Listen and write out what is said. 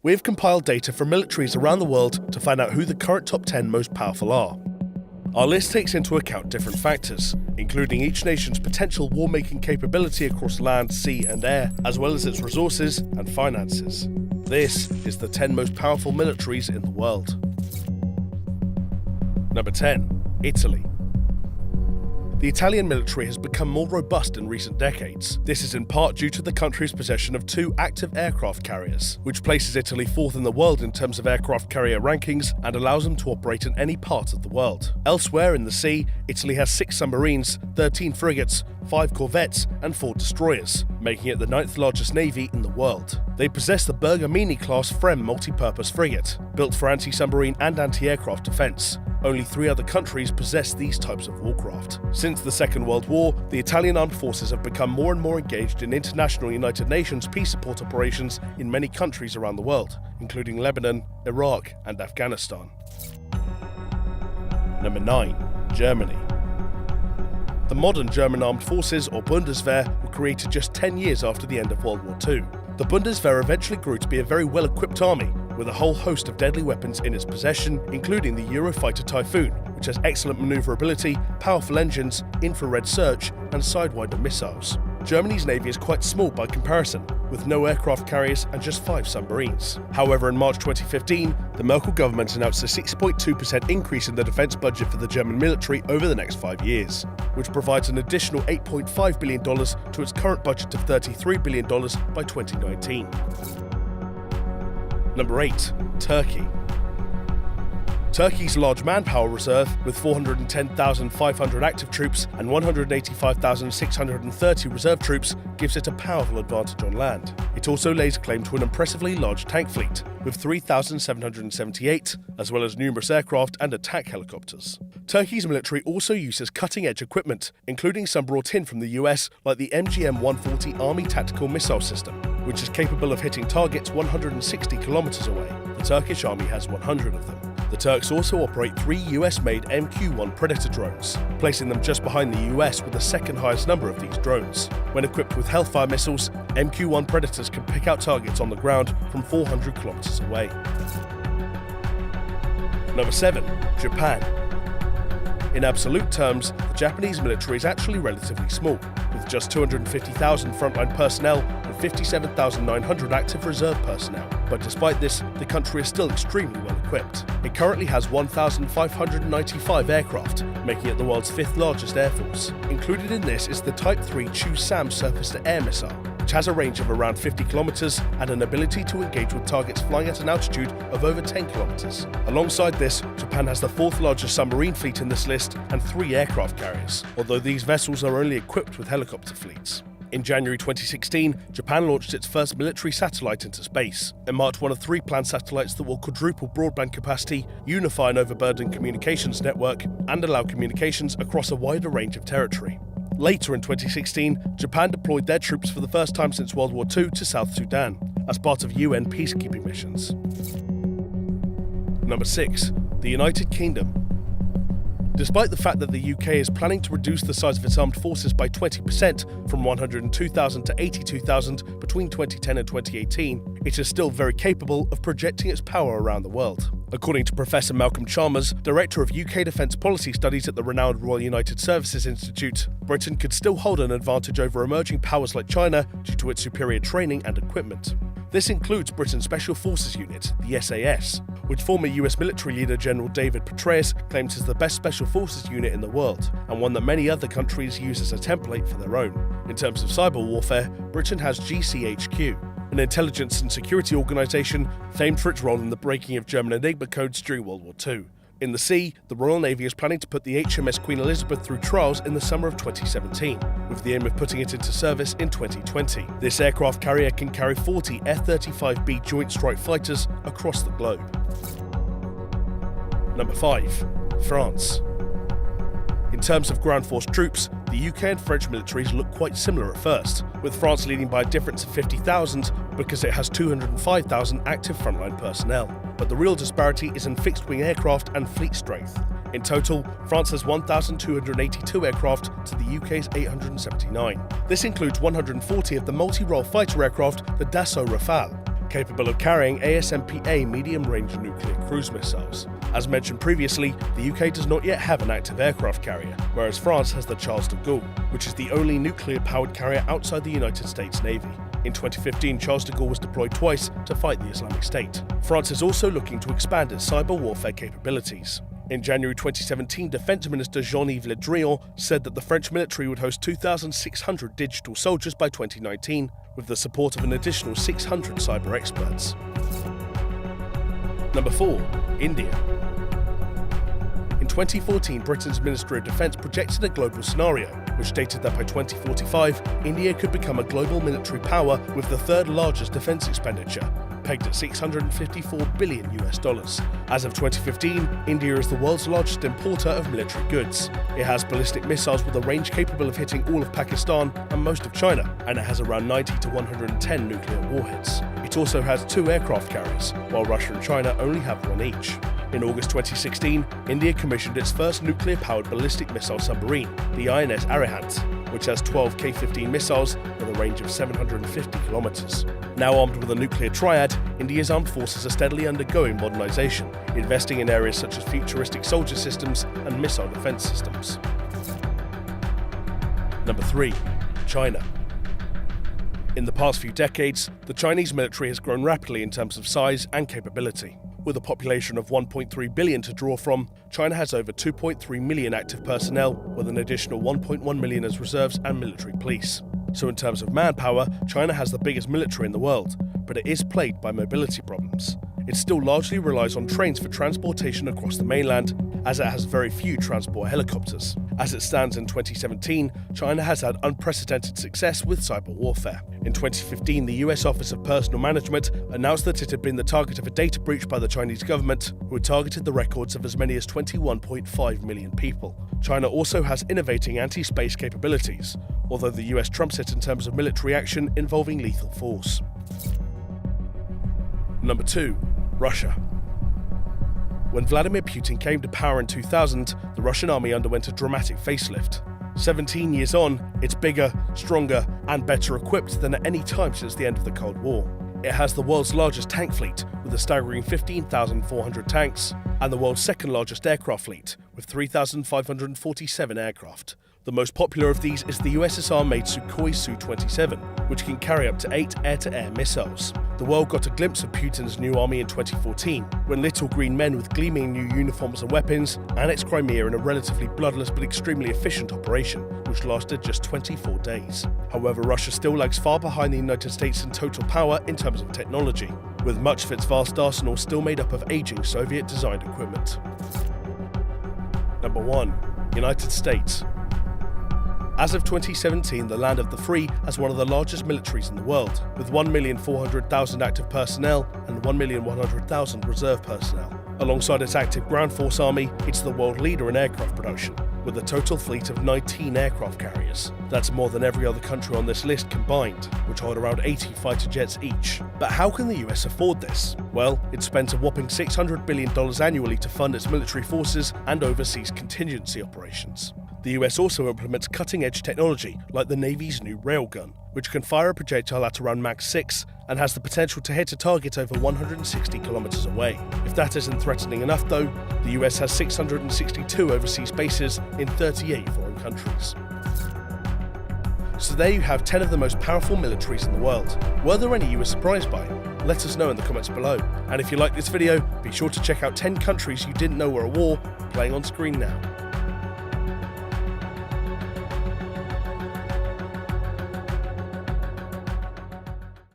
We've compiled data from militaries around the world to find out who the current top 10 most powerful are. Our list takes into account different factors, including each nation's potential war-making capability across land, sea and air, as well as its resources and finances. This is the 10 most powerful militaries in the world. Number 10. Italy. The Italian military has become more robust in recent decades. This is in part due to the country's possession of 2 active aircraft carriers, which places Italy 4th in the world in terms of aircraft carrier rankings and allows them to operate in any part of the world. Elsewhere in the sea, Italy has 6 submarines, 13 frigates, 5 corvettes and 4 destroyers, making it the 9th largest navy in the world. They possess the Bergamini-class FREMM multi-purpose frigate, built for anti-submarine and anti-aircraft defence. Only 3 other countries possess these types of warcraft. Since the Second World War, the Italian armed forces have become more and more engaged in international United Nations peace support operations in many countries around the world, including Lebanon, Iraq and Afghanistan. Number 9. Germany. The modern German armed forces, or Bundeswehr, were created just 10 years after the end of World War II. The Bundeswehr eventually grew to be a very well-equipped army, with a whole host of deadly weapons in its possession, including the Eurofighter Typhoon, which has excellent maneuverability, powerful engines, infrared search, and Sidewinder missiles. Germany's navy is quite small by comparison, with no aircraft carriers and just 5 submarines. However, in March 2015, the Merkel government announced a 6.2% increase in the defence budget for the German military over the next 5 years, which provides an additional $8.5 billion to its current budget of $33 billion by 2019. Number 8. Turkey. Turkey's large manpower reserve, with 410,500 active troops and 185,630 reserve troops, gives it a powerful advantage on land. It also lays claim to an impressively large tank fleet, with 3,778, as well as numerous aircraft and attack helicopters. Turkey's military also uses cutting-edge equipment, including some brought in from the US, like the MGM-140 Army Tactical Missile System, which is capable of hitting targets 160 kilometers away. The Turkish army has 100 of them. The Turks also operate 3 US-made MQ-1 Predator drones, placing them just behind the US with the second highest number of these drones. When equipped with Hellfire missiles, MQ-1 Predators can pick out targets on the ground from 400 kilometers away. Number 7. Japan. In absolute terms, the Japanese military is actually relatively small, with just 250,000 frontline personnel and 57,900 active reserve personnel. But despite this, the country is still extremely well equipped. It currently has 1,595 aircraft, making it the world's 5th largest air force. Included in this is the Type 3 Chu-Sam surface-to-air missile, which has a range of around 50 kilometers and an ability to engage with targets flying at an altitude of over 10 kilometers. Alongside this, Japan has the 4th largest submarine fleet in this list and 3 aircraft carriers, although these vessels are only equipped with helicopter fleets. In January 2016, Japan launched its first military satellite into space. It marked one of 3 planned satellites that will quadruple broadband capacity, unify an overburdened communications network, and allow communications across a wider range of territory. Later in 2016, Japan deployed their troops for the first time since World War II to South Sudan, as part of UN peacekeeping missions. Number 6. The United Kingdom. Despite the fact that the UK is planning to reduce the size of its armed forces by 20% from 102,000 to 82,000 between 2010 and 2018, it is still very capable of projecting its power around the world. According to Professor Malcolm Chalmers, Director of UK Defence Policy Studies at the renowned Royal United Services Institute, Britain could still hold an advantage over emerging powers like China due to its superior training and equipment. This includes Britain's Special Forces Unit, the SAS, which former US military leader General David Petraeus claims is the best special forces unit in the world, and one that many other countries use as a template for their own. In terms of cyber warfare, Britain has GCHQ, an intelligence and security organisation famed for its role in the breaking of German Enigma codes during World War II. In the sea, the Royal Navy is planning to put the HMS Queen Elizabeth through trials in the summer of 2017, with the aim of putting it into service in 2020. This aircraft carrier can carry 40 F-35B Joint Strike Fighters across the globe. Number 5. France. In terms of ground force troops, the UK and French militaries look quite similar at first, with France leading by a difference of 50,000 because it has 205,000 active frontline personnel. But the real disparity is in fixed-wing aircraft and fleet strength. In total, France has 1,282 aircraft to the UK's 879. This includes 140 of the multi-role fighter aircraft, the Dassault Rafale. capable of carrying ASMPA medium-range nuclear cruise missiles. As mentioned previously, the UK does not yet have an active aircraft carrier, whereas France has the Charles de Gaulle, which is the only nuclear-powered carrier outside the United States Navy. In 2015, Charles de Gaulle was deployed twice to fight the Islamic State. France is also looking to expand its cyber warfare capabilities. In January 2017, Defense Minister Jean-Yves Le Drian said that the French military would host 2,600 digital soldiers by 2019, with the support of an additional 600 cyber experts. Number 4. India. In 2014, Britain's Ministry of Defence projected a global scenario, which stated that by 2045, India could become a global military power with the third largest defence expenditure, pegged at $654 billion. As of 2015, India is the world's largest importer of military goods. It has ballistic missiles with a range capable of hitting all of Pakistan and most of China, and it has around 90 to 110 nuclear warheads. It also has 2 aircraft carriers, while Russia and China only have 1 each. In August 2016, India commissioned its first nuclear-powered ballistic missile submarine, the INS Arihant, which has 12 K-15 missiles with a range of 750 kilometers. Now armed with a nuclear triad, India's armed forces are steadily undergoing modernization, investing in areas such as futuristic soldier systems and missile defense systems. Number 3. China. In the past few decades, the Chinese military has grown rapidly in terms of size and capability. With a population of 1.3 billion to draw from, China has over 2.3 million active personnel, with an additional 1.1 million as reserves and military police. So in terms of manpower, China has the biggest military in the world, but it is plagued by mobility problems. It still largely relies on trains for transportation across the mainland, as it has very few transport helicopters. As it stands in 2017, China has had unprecedented success with cyber warfare. In 2015, the US Office of Personnel Management announced that it had been the target of a data breach by the Chinese government, who had targeted the records of as many as 21.5 million people. China also has innovating anti-space capabilities, although the US trumps it in terms of military action involving lethal force. Number 2. Russia. When Vladimir Putin came to power in 2000, the Russian army underwent a dramatic facelift. 17 years on, it's bigger, stronger, and better equipped than at any time since the end of the Cold War. It has the world's largest tank fleet, with a staggering 15,400 tanks, and the world's second largest aircraft fleet, with 3,547 aircraft. The most popular of these is the USSR-made Sukhoi Su-27, which can carry up to 8 air-to-air missiles. The world got a glimpse of Putin's new army in 2014, when little green men with gleaming new uniforms and weapons annexed Crimea in a relatively bloodless but extremely efficient operation, which lasted just 24 days. However, Russia still lags far behind the United States in total power in terms of technology, with much of its vast arsenal still made up of aging Soviet-designed equipment. Number 1. United States. As of 2017, the land of the free has one of the largest militaries in the world, with 1,400,000 active personnel and 1,100,000 reserve personnel. Alongside its active ground force army, it's the world leader in aircraft production, with a total fleet of 19 aircraft carriers. That's more than every other country on this list combined, which hold around 80 fighter jets each. But how can the US afford this? Well, it spends a whopping $600 billion annually to fund its military forces and overseas contingency operations. The US also implements cutting-edge technology like the Navy's new railgun, which can fire a projectile at around Mach 6 and has the potential to hit a target over 160 kilometers away. If that isn't threatening enough though, the US has 662 overseas bases in 38 foreign countries. So there you have 10 of the most powerful militaries in the world. Were there any you were surprised by? Let us know in the comments below. And if you like this video, be sure to check out 10 countries you didn't know were at war, playing on screen now.